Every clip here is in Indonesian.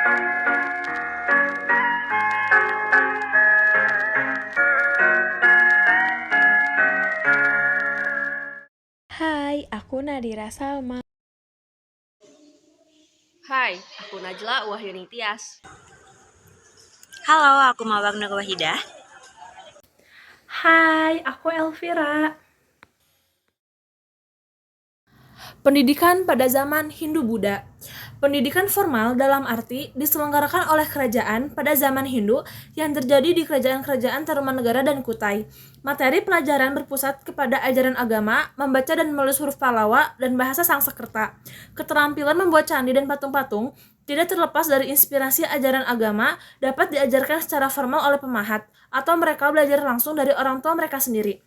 Hai, aku Nadira Salma. Hai, aku Najla Wahyuni Tias. Halo, aku Mawang Nur Wahidah. Hai, aku Elvira. Pendidikan pada zaman Hindu-Buddha. Pendidikan formal dalam arti diselenggarakan oleh kerajaan pada zaman Hindu yang terjadi di kerajaan-kerajaan Tarumanegara dan Kutai. Materi pelajaran berpusat kepada ajaran agama, membaca dan menulis huruf Pallawa, dan bahasa Sanskerta. Keterampilan membuat candi dan patung-patung tidak terlepas dari inspirasi ajaran agama dapat diajarkan secara formal oleh pemahat, atau mereka belajar langsung dari orang tua mereka sendiri.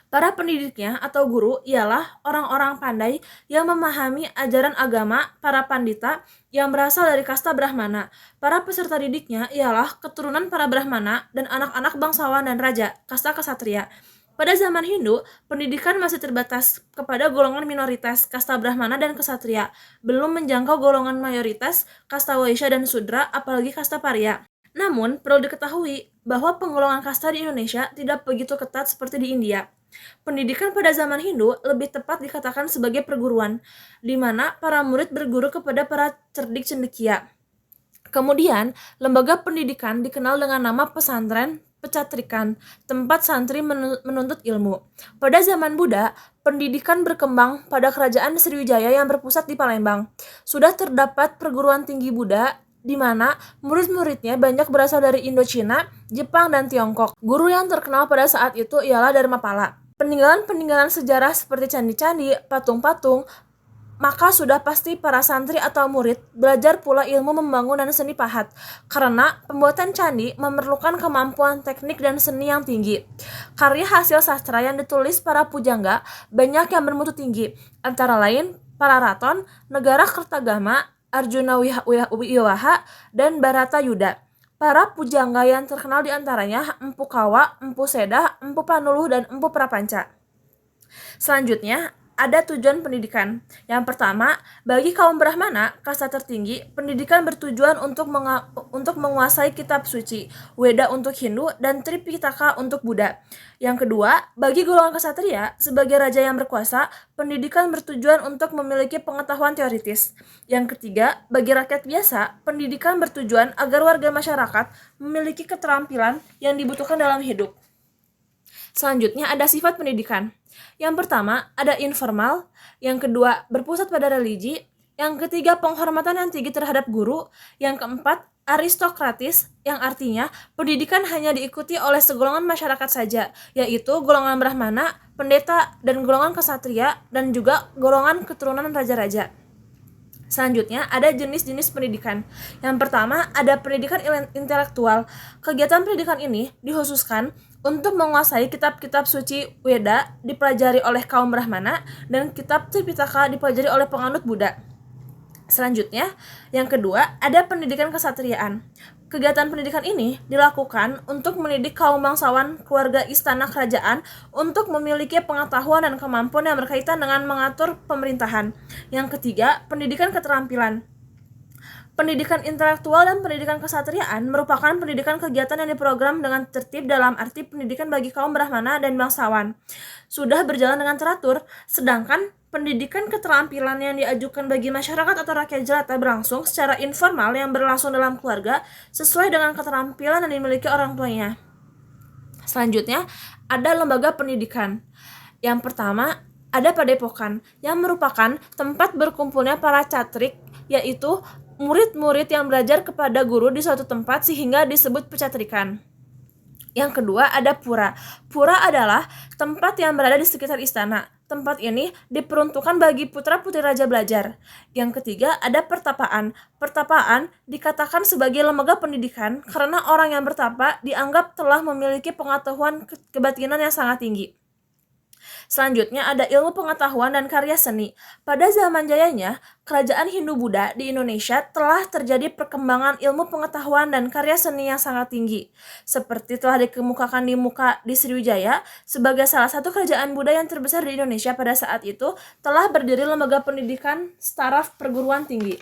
Para pendidiknya atau guru ialah orang-orang pandai yang memahami ajaran agama, para pandita yang berasal dari kasta Brahmana. Para peserta didiknya ialah keturunan para Brahmana dan anak-anak bangsawan dan raja, kasta kesatria. Pada zaman Hindu, pendidikan masih terbatas kepada golongan minoritas, kasta Brahmana dan kesatria, belum menjangkau golongan mayoritas, kasta Waisya dan Sudra, apalagi kasta Parya. Namun, perlu diketahui bahwa penggolongan kasta di Indonesia tidak begitu ketat seperti di India. Pendidikan pada zaman Hindu lebih tepat dikatakan sebagai perguruan, di mana para murid berguru kepada para cerdik cendekia. Kemudian, lembaga pendidikan dikenal dengan nama pesantren, pecatrikan, tempat santri menuntut ilmu. Pada zaman Buddha, pendidikan berkembang pada kerajaan Sriwijaya yang berpusat di Palembang. Sudah terdapat perguruan tinggi Buddha di mana murid-muridnya banyak berasal dari Indochina, Jepang, dan Tiongkok. Guru yang terkenal pada saat itu ialah Dharmapala. Peninggalan-peninggalan sejarah seperti candi-candi, patung-patung, maka sudah pasti para santri atau murid belajar pula ilmu membangun dan seni pahat, karena pembuatan candi memerlukan kemampuan teknik dan seni yang tinggi. Karya hasil sastra yang ditulis para pujangga banyak yang bermutu tinggi, antara lain Pararaton, Negara Kertagama, Arjuna Wiwaha, dan Baratayuda. Para pujangga yang terkenal diantaranya Empu Kawa, Empu Sedah, Empu Panuluh, dan Empu Prapanca. Selanjutnya, ada tujuan pendidikan. Yang pertama, bagi kaum Brahmana, kasta tertinggi, pendidikan bertujuan untuk menguasai kitab suci, Weda untuk Hindu, dan Tripitaka untuk Buddha. Yang kedua, bagi golongan kesatria, sebagai raja yang berkuasa, pendidikan bertujuan untuk memiliki pengetahuan teoritis. Yang ketiga, bagi rakyat biasa, pendidikan bertujuan agar warga masyarakat memiliki keterampilan yang dibutuhkan dalam hidup. Selanjutnya ada sifat pendidikan. Yang pertama, ada informal. Yang kedua, berpusat pada religi. Yang ketiga, penghormatan yang tinggi terhadap guru. Yang keempat, aristokratis, yang artinya pendidikan hanya diikuti oleh segolongan masyarakat saja, yaitu golongan Brahmana, pendeta, dan golongan kesatria, dan juga golongan keturunan raja-raja. Selanjutnya, ada jenis-jenis pendidikan. Yang pertama, ada pendidikan intelektual. Kegiatan pendidikan ini dikhususkan untuk menguasai kitab-kitab suci Weda dipelajari oleh kaum Brahmana dan kitab Tripitaka dipelajari oleh penganut Buddha. Selanjutnya, yang kedua, ada pendidikan kesatriaan. Kegiatan pendidikan ini dilakukan untuk mendidik kaum bangsawan keluarga istana kerajaan untuk memiliki pengetahuan dan kemampuan yang berkaitan dengan mengatur pemerintahan. Yang ketiga, pendidikan keterampilan. Pendidikan intelektual dan pendidikan kesatriaan merupakan pendidikan kegiatan yang diprogram dengan tertib dalam arti pendidikan bagi kaum Brahmana dan bangsawan. Sudah berjalan dengan teratur, sedangkan pendidikan keterampilan yang diajukan bagi masyarakat atau rakyat jelata berlangsung secara informal yang berlangsung dalam keluarga sesuai dengan keterampilan yang dimiliki orang tuanya. Selanjutnya, ada lembaga pendidikan. Yang pertama, ada padepokan yang merupakan tempat berkumpulnya para catrik, yaitu murid-murid yang belajar kepada guru di suatu tempat sehingga disebut pecatrikan. Yang kedua, ada pura. Pura adalah tempat yang berada di sekitar istana. Tempat ini diperuntukkan bagi putra-putri raja belajar. Yang ketiga, ada pertapaan. Pertapaan dikatakan sebagai lembaga pendidikan karena orang yang bertapa dianggap telah memiliki pengetahuan kebatinan yang sangat tinggi. Selanjutnya ada ilmu pengetahuan dan karya seni. Pada zaman jayanya, kerajaan Hindu-Buddha di Indonesia telah terjadi perkembangan ilmu pengetahuan dan karya seni yang sangat tinggi. Seperti telah dikemukakan di Sriwijaya, sebagai salah satu kerajaan Buddha yang terbesar di Indonesia pada saat itu, telah berdiri lembaga pendidikan staraf perguruan tinggi.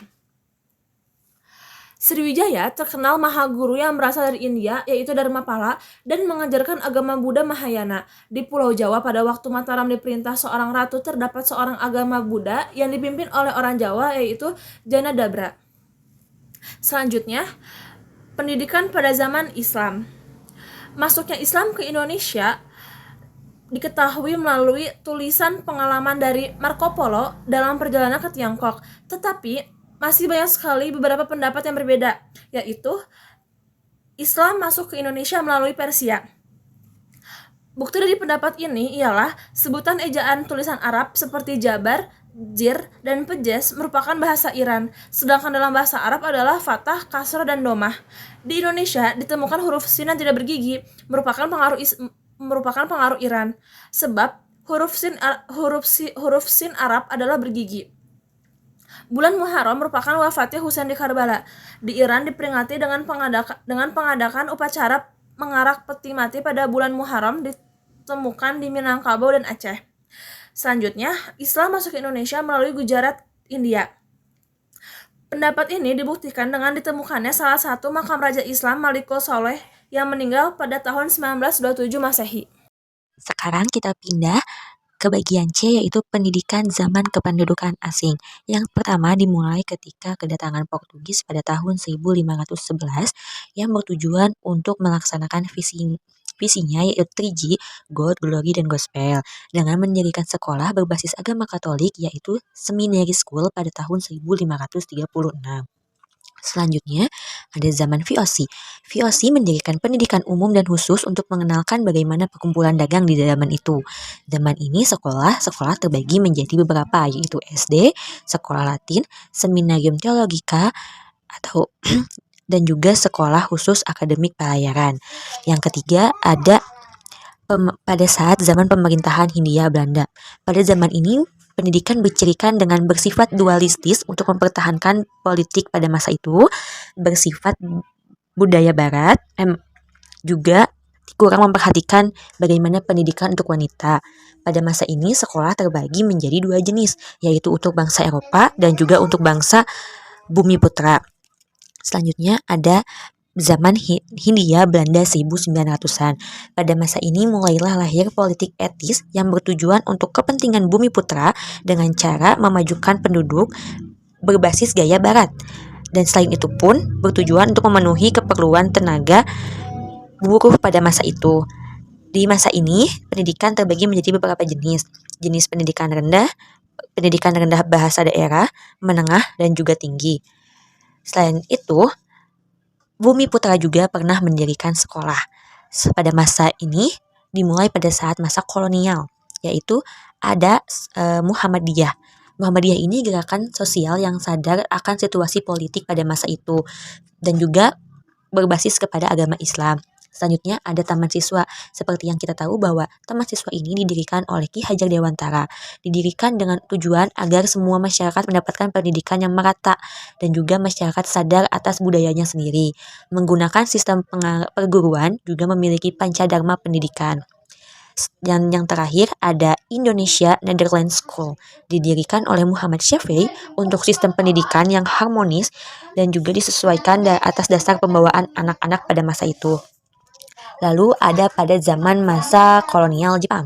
Sriwijaya terkenal maha guru yang berasal dari India, yaitu Dharmapala, dan mengajarkan agama Buddha Mahayana. Di Pulau Jawa pada waktu Mataram diperintah seorang ratu, terdapat seorang agama Buddha yang dipimpin oleh orang Jawa, yaitu Janadabra. Selanjutnya, pendidikan pada zaman Islam. Masuknya Islam ke Indonesia diketahui melalui tulisan pengalaman dari Marco Polo dalam perjalanan ke Tiongkok. Tetapi masih banyak sekali beberapa pendapat yang berbeda, yaitu Islam masuk ke Indonesia melalui Persia. Bukti dari pendapat ini ialah sebutan ejaan tulisan Arab seperti Jabar, Jir, dan Pejes merupakan bahasa Iran, sedangkan dalam bahasa Arab adalah Fathah, Kasrah, dan Domah. Di Indonesia ditemukan huruf Sin yang tidak bergigi, merupakan pengaruh Iran, sebab huruf sin Arab adalah bergigi. Bulan Muharram merupakan wafatnya Husain di Karbala. Di Iran diperingati dengan pengadakan upacara mengarak peti mati pada bulan Muharram ditemukan di Minangkabau dan Aceh. Selanjutnya, Islam masuk ke Indonesia melalui Gujarat, India. Pendapat ini dibuktikan dengan ditemukannya salah satu makam Raja Islam Malikul Soleh yang meninggal pada tahun 1927 Masehi. Sekarang kita pindah ke bagian C, yaitu pendidikan zaman kependudukan asing. Yang pertama dimulai ketika kedatangan Portugis pada tahun 1511 yang bertujuan untuk melaksanakan visinya yaitu 3G, God, Glory, dan Gospel, dengan mendirikan sekolah berbasis agama Katolik yaitu Seminary School pada tahun 1536. Selanjutnya, ada zaman VOC. VOC mendirikan pendidikan umum dan khusus untuk mengenalkan bagaimana perkumpulan dagang di zaman itu. Zaman ini sekolah terbagi menjadi beberapa, yaitu SD, sekolah Latin, Seminarium Theologica, atau dan juga sekolah khusus akademik pelayaran. Yang ketiga, ada pada saat zaman pemerintahan Hindia Belanda. Pada zaman ini, pendidikan dicirikan dengan bersifat dualistis untuk mempertahankan politik pada masa itu, bersifat budaya barat, juga kurang memperhatikan bagaimana pendidikan untuk wanita. Pada masa ini, sekolah terbagi menjadi dua jenis, yaitu untuk bangsa Eropa dan juga untuk bangsa Bumi Putra. Selanjutnya ada zaman Hindia Belanda 1900-an. Pada masa ini mulailah lahir politik etis yang bertujuan untuk kepentingan Bumi Putra dengan cara memajukan penduduk berbasis gaya barat. Dan selain itu pun bertujuan untuk memenuhi keperluan tenaga buruh pada masa itu. Di masa ini, pendidikan terbagi menjadi beberapa jenis. Jenis pendidikan rendah bahasa daerah, menengah, dan juga tinggi. Selain itu, Bumi Putra juga pernah mendirikan sekolah. Pada masa ini dimulai pada saat masa kolonial, yaitu ada Muhammadiyah. Muhammadiyah ini gerakan sosial yang sadar akan situasi politik pada masa itu dan juga berbasis kepada agama Islam. Selanjutnya ada Taman Siswa. Seperti yang kita tahu bahwa Taman Siswa ini didirikan oleh Ki Hajar Dewantara. Didirikan dengan tujuan agar semua masyarakat mendapatkan pendidikan yang merata dan juga masyarakat sadar atas budayanya sendiri. Menggunakan sistem perguruan juga memiliki pancadharma pendidikan. Dan yang terakhir ada Indonesia Netherlands School, didirikan oleh Muhammad Syafi'i untuk sistem pendidikan yang harmonis dan juga disesuaikan atas dasar pembawaan anak-anak pada masa itu. Lalu ada pada zaman masa kolonial Jepang.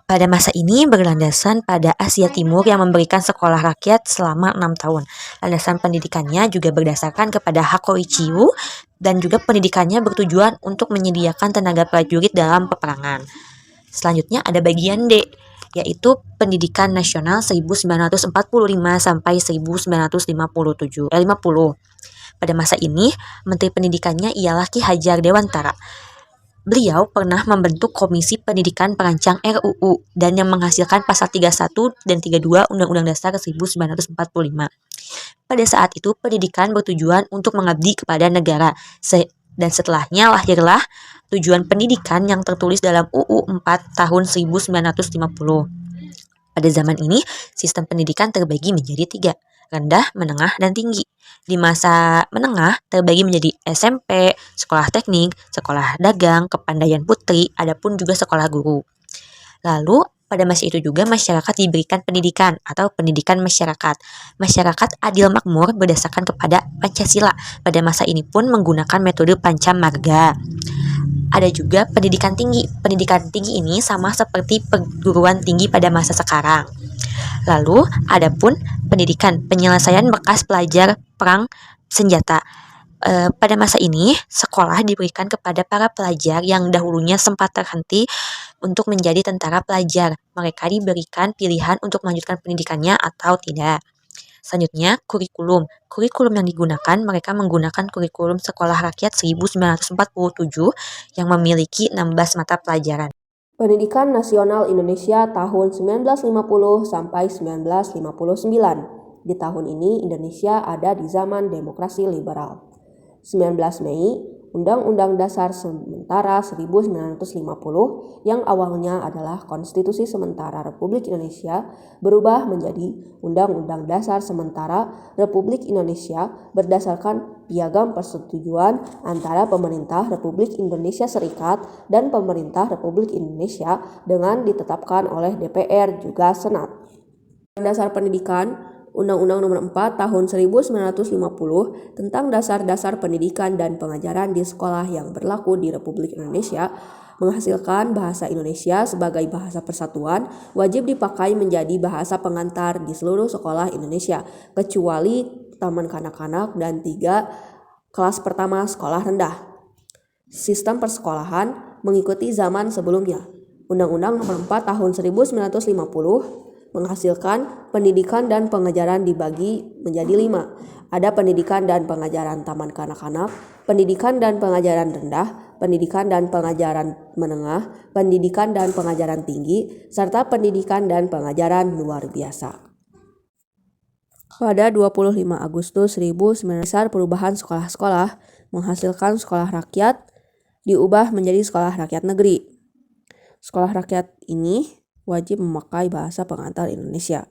Pada masa ini berlandasan pada Asia Timur yang memberikan sekolah rakyat selama 6 tahun. Landasan pendidikannya juga berdasarkan kepada Hakoichiu dan juga pendidikannya bertujuan untuk menyediakan tenaga prajurit dalam peperangan. Selanjutnya ada bagian D, yaitu Pendidikan Nasional 1945 sampai 1950. Pada masa ini, Menteri Pendidikannya ialah Ki Hajar Dewantara. Beliau pernah membentuk Komisi Pendidikan Perancang RUU dan yang menghasilkan pasal 31 dan 32 Undang-Undang Dasar 1945. Pada saat itu, pendidikan bertujuan untuk mengabdi kepada negara. Dan setelahnya lahirlah tujuan pendidikan yang tertulis dalam UU 4 tahun 1950. Pada zaman ini, sistem pendidikan terbagi menjadi 3, rendah, menengah, dan tinggi. Di masa menengah terbagi menjadi SMP, sekolah teknik, sekolah dagang, kepandaian putri, adapun juga sekolah guru. Lalu Pada masa itu juga masyarakat diberikan pendidikan atau pendidikan masyarakat. Masyarakat adil makmur berdasarkan kepada Pancasila. Pada masa ini pun menggunakan metode Pancamarga. Ada juga pendidikan tinggi. Pendidikan tinggi ini sama seperti perguruan tinggi pada masa sekarang. Lalu ada pun pendidikan penyelesaian bekas pelajar perang senjata. Pada masa ini, sekolah diberikan kepada para pelajar yang dahulunya sempat terhenti untuk menjadi tentara pelajar. Mereka diberikan pilihan untuk melanjutkan pendidikannya atau tidak. Selanjutnya, kurikulum. Kurikulum yang digunakan, mereka menggunakan kurikulum Sekolah Rakyat 1947 yang memiliki 16 mata pelajaran. Pendidikan Nasional Indonesia tahun 1950 sampai 1959. Di tahun ini Indonesia ada di zaman demokrasi liberal. 19 Mei, Undang-Undang Dasar Sementara 1950 yang awalnya adalah Konstitusi Sementara Republik Indonesia berubah menjadi Undang-Undang Dasar Sementara Republik Indonesia berdasarkan piagam persetujuan antara pemerintah Republik Indonesia Serikat dan pemerintah Republik Indonesia dengan ditetapkan oleh DPR juga Senat. Dasar Pendidikan Undang-Undang Nomor 4 Tahun 1950 tentang dasar-dasar pendidikan dan pengajaran di sekolah yang berlaku di Republik Indonesia menghasilkan bahasa Indonesia sebagai bahasa persatuan wajib dipakai menjadi bahasa pengantar di seluruh sekolah Indonesia kecuali taman kanak-kanak dan 3 kelas pertama sekolah rendah. Sistem persekolahan mengikuti zaman sebelumnya. Undang-Undang Nomor 4 Tahun 1950 menghasilkan pendidikan dan pengajaran dibagi menjadi 5. Ada pendidikan dan pengajaran taman kanak-kanak, pendidikan dan pengajaran rendah, pendidikan dan pengajaran menengah, pendidikan dan pengajaran tinggi, serta pendidikan dan pengajaran luar biasa. Pada 25 Agustus 1900 perubahan sekolah-sekolah menghasilkan sekolah rakyat diubah menjadi sekolah rakyat negeri. Sekolah rakyat ini wajib memakai bahasa pengantar Indonesia.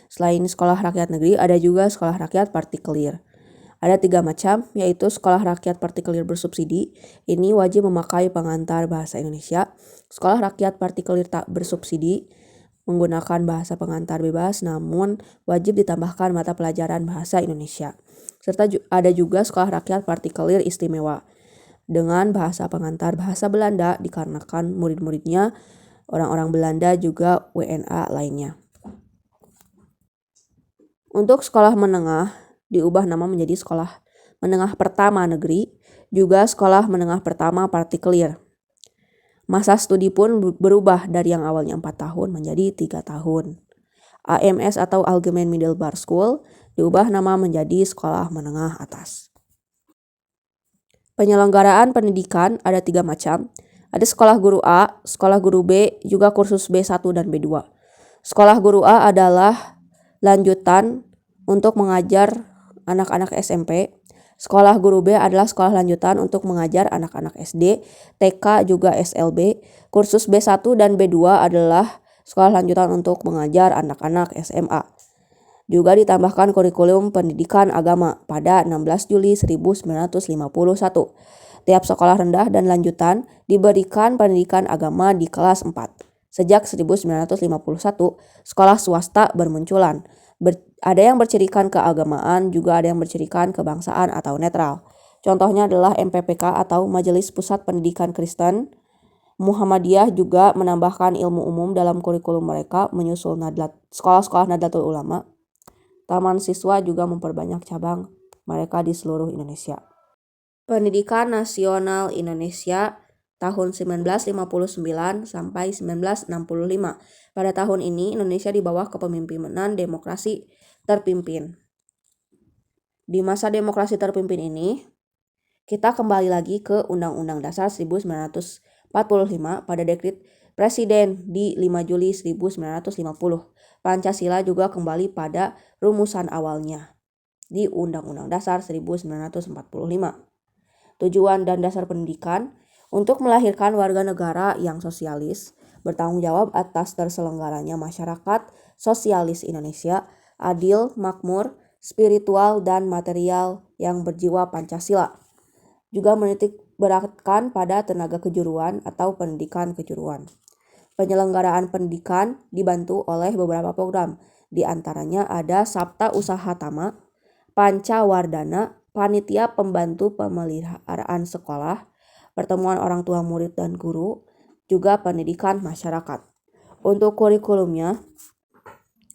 Selain sekolah rakyat negeri, ada juga sekolah rakyat partikelir. Ada 3 macam, yaitu sekolah rakyat partikelir bersubsidi, ini wajib memakai pengantar bahasa Indonesia. Sekolah rakyat partikelir tak bersubsidi, menggunakan bahasa pengantar bebas, namun wajib ditambahkan mata pelajaran bahasa Indonesia. Serta ada juga sekolah rakyat partikelir istimewa, dengan bahasa pengantar bahasa Belanda dikarenakan murid-muridnya orang-orang Belanda juga WNA lainnya. Untuk sekolah menengah diubah nama menjadi sekolah menengah pertama negeri, juga sekolah menengah pertama partikelir. Masa studi pun berubah dari yang awalnya 4 tahun menjadi 3 tahun. AMS atau Allgemein Middelbare School diubah nama menjadi sekolah menengah atas. Penyelenggaraan pendidikan ada 3 macam. Ada sekolah guru A, sekolah guru B, juga kursus B1 dan B2. Sekolah guru A adalah lanjutan untuk mengajar anak-anak SMP. Sekolah guru B adalah sekolah lanjutan untuk mengajar anak-anak SD, TK, juga SLB. Kursus B1 dan B2 adalah sekolah lanjutan untuk mengajar anak-anak SMA. Juga ditambahkan kurikulum pendidikan agama pada 16 Juli 1951. Tiap sekolah rendah dan lanjutan diberikan pendidikan agama di kelas 4. Sejak 1951, sekolah swasta bermunculan. Ada yang bercirikan keagamaan, juga ada yang bercirikan kebangsaan atau netral. Contohnya adalah MPPK atau Majelis Pusat Pendidikan Kristen. Muhammadiyah juga menambahkan ilmu umum dalam kurikulum mereka, menyusul sekolah-sekolah Nahdlatul Ulama. Taman Siswa juga memperbanyak cabang mereka di seluruh Indonesia. Pendidikan Nasional Indonesia tahun 1959 sampai 1965. Pada tahun ini Indonesia di bawah kepemimpinan demokrasi terpimpin. Di masa demokrasi terpimpin ini, kita kembali lagi ke Undang-Undang Dasar 1945 pada dekret Presiden di 5 Juli 1950. Pancasila juga kembali pada rumusan awalnya di Undang-Undang Dasar 1945. Tujuan dan dasar pendidikan untuk melahirkan warga negara yang sosialis, bertanggung jawab atas terselenggaranya masyarakat sosialis Indonesia, adil, makmur, spiritual, dan material yang berjiwa Pancasila. Juga menitik beratkan pada tenaga kejuruan atau pendidikan kejuruan. Penyelenggaraan pendidikan dibantu oleh beberapa program. Di antaranya ada Sabta Usaha Tama, Pancawardana, Panitia Pembantu Pemeliharaan Sekolah, Pertemuan Orang Tua Murid dan Guru, juga pendidikan masyarakat. Untuk kurikulumnya,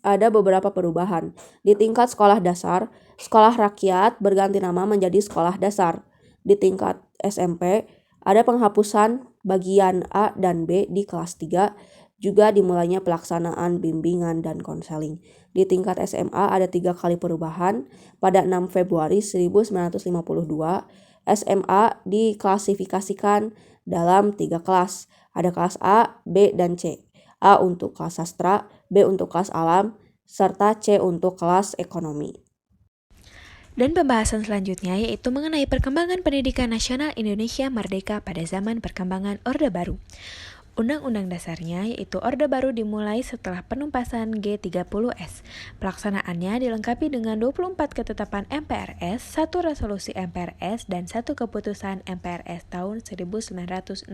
ada beberapa perubahan. Di tingkat sekolah dasar, sekolah rakyat berganti nama menjadi sekolah dasar. Di tingkat SMP, ada penghapusan bagian A dan B di kelas 3, juga dimulainya pelaksanaan bimbingan dan konseling. Di tingkat SMA ada 3 kali perubahan. Pada 6 Februari 1952, SMA diklasifikasikan dalam 3 kelas. Ada kelas A, B, dan C. A untuk kelas sastra, B untuk kelas alam, serta C untuk kelas ekonomi. Dan pembahasan selanjutnya yaitu mengenai perkembangan pendidikan nasional Indonesia merdeka pada zaman perkembangan Orde Baru. Undang-undang dasarnya yaitu Orde Baru dimulai setelah penumpasan G30S. Pelaksanaannya dilengkapi dengan 24 ketetapan MPRS, 1 resolusi MPRS, dan 1 keputusan MPRS tahun 1966.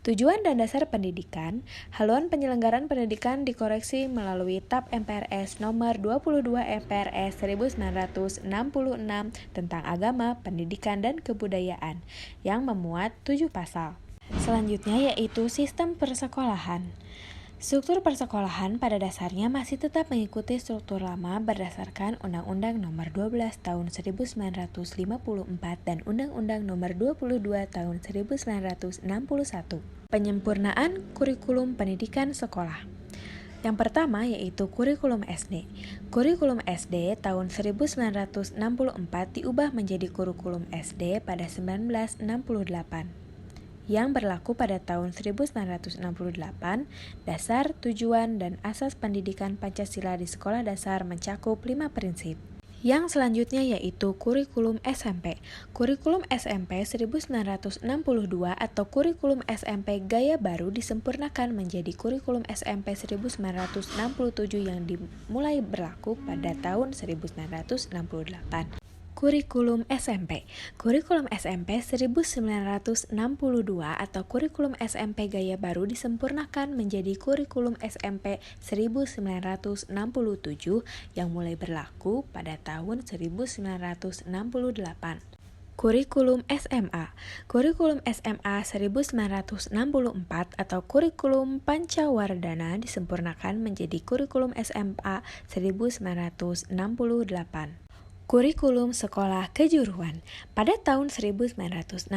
Tujuan dan dasar pendidikan, haluan penyelenggaraan pendidikan dikoreksi melalui TAP MPRS nomor 22 MPRS 1966 tentang agama, pendidikan, dan kebudayaan yang memuat 7 pasal. Selanjutnya yaitu sistem persekolahan. Struktur persekolahan pada dasarnya masih tetap mengikuti struktur lama berdasarkan Undang-Undang Nomor 12 Tahun 1954 dan Undang-Undang Nomor 22 Tahun 1961. Penyempurnaan kurikulum pendidikan sekolah. Yang pertama yaitu kurikulum SD. Kurikulum SD tahun 1964 diubah menjadi kurikulum SD pada 1968. Yang berlaku pada tahun 1968, dasar, tujuan, dan asas pendidikan Pancasila di sekolah dasar mencakup 5 prinsip. Yang selanjutnya yaitu kurikulum SMP. Kurikulum SMP 1962 atau kurikulum SMP gaya baru disempurnakan menjadi kurikulum SMP 1967 yang dimulai berlaku pada tahun 1968. Kurikulum SMP. Kurikulum SMP 1962 atau kurikulum SMP gaya baru disempurnakan menjadi kurikulum SMP 1967 yang mulai berlaku pada tahun 1968. Kurikulum SMA. Kurikulum SMA 1964 atau kurikulum Pancawardana disempurnakan menjadi kurikulum SMA 1968. Kurikulum Sekolah Kejuruan. Pada tahun 1967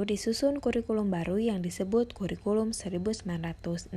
disusun kurikulum baru yang disebut Kurikulum 1968.